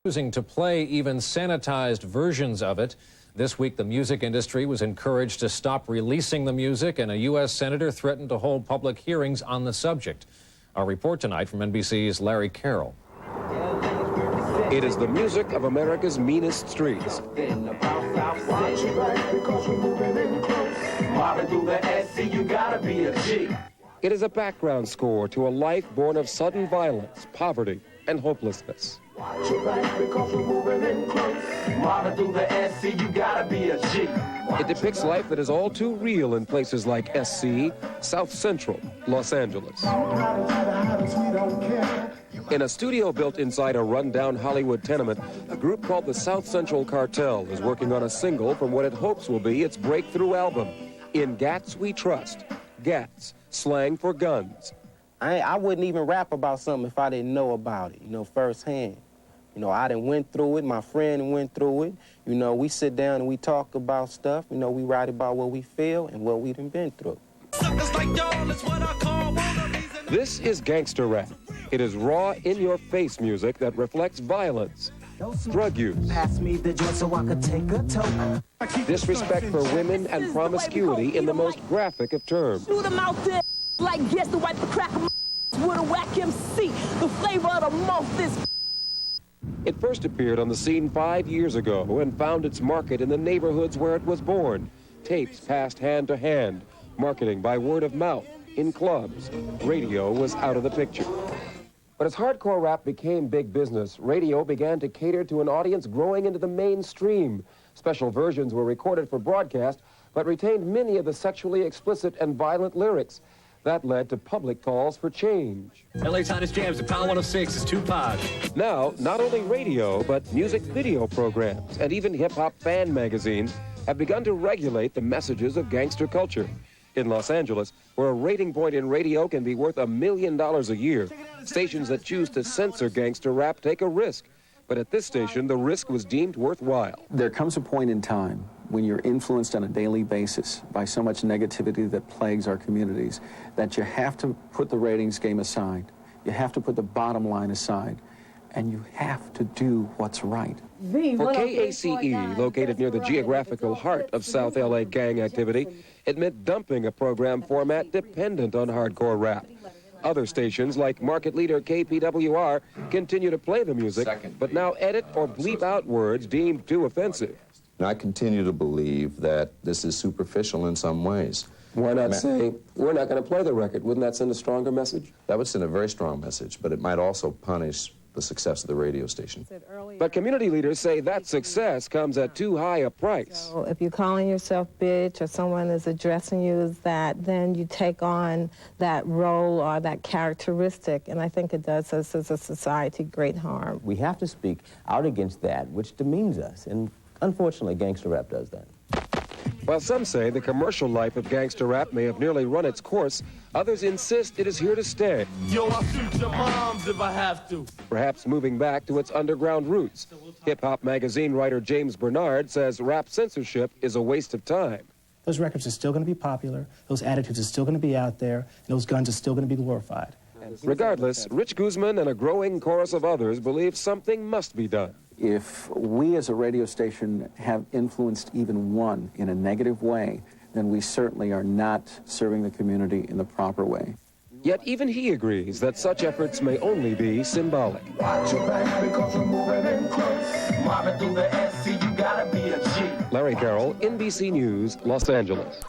Choosing to play even sanitized versions of it. This week, the music industry was encouraged to stop releasing the music, and a U.S. senator threatened to hold public hearings on the subject. Our report tonight from NBC's Larry Carroll. It is the music of America's meanest streets. It is a background score to a life born of sudden violence, poverty, and hopelessness. It depicts life that is all too real in places like SC, South Central, Los Angeles. In a studio built inside a rundown Hollywood tenement, a group called the South Central Cartel is working on a single from what it hopes will be its breakthrough album, In Gats We Trust. Gats, slang for guns. I wouldn't even rap about something if I didn't know about it, firsthand. I done went through it, my friend went through it. We sit down and we talk about stuff. We write about what we feel and what we done been through. This is Gangsta Rap. It is raw, in-your-face music that reflects violence, drug use, disrespect for women, and promiscuity in the most graphic of terms. Shoot them out there like guess to wipe the crack of with a whack MC. The flavor of the month is... It first appeared on the scene 5 years ago and found its market in the neighborhoods where it was born. Tapes passed hand to hand, marketing by word of mouth, in clubs. Radio was out of the picture. But as hardcore rap became big business, radio began to cater to an audience growing into the mainstream. Special versions were recorded for broadcast, but retained many of the sexually explicit and violent lyrics. That led to public calls for change. LA's hottest jams at Power 106 is Tupac. Now, not only radio, but music video programs and even hip-hop fan magazines have begun to regulate the messages of gangster culture. In Los Angeles, where a rating point in radio can be worth $1 million a year, stations that choose to censor gangster rap take a risk. But at this station, the risk was deemed worthwhile. There comes a point in time when you're influenced on a daily basis by so much negativity that plagues our communities that you have to put the ratings game aside. You have to put the bottom line aside. And you have to do what's right. For KACE, located near the geographical heart of South LA gang activity, it meant dumping a program format dependent on hardcore rap. Other stations, like market leader KPWR, continue to play the music, but now edit or bleep out words deemed too offensive. I continue to believe that this is superficial in some ways. Why not say, we're not going to play the record? Wouldn't that send a stronger message? That would send a very strong message, but it might also punish the success of the radio station. But community leaders say that success comes at too high a price. So if you're calling yourself bitch or someone is addressing you as that, then you take on that role or that characteristic, and I think it does us as a society great harm. We have to speak out against that which demeans us, and unfortunately gangster rap does that. While some say the commercial life of gangster rap may have nearly run its course, others insist it is here to stay. Yo, I'll shoot your moms if I have to. Perhaps moving back to its underground roots. Hip-hop magazine writer James Bernard says rap censorship is a waste of time. Those records are still going to be popular, those attitudes are still going to be out there, and those guns are still going to be glorified. Regardless, Rich Guzman and a growing chorus of others believe something must be done. If we as a radio station have influenced even one in a negative way, then we certainly are not serving the community in the proper way. Yet even he agrees that such efforts may only be symbolic. Larry Carroll, NBC News, Los Angeles.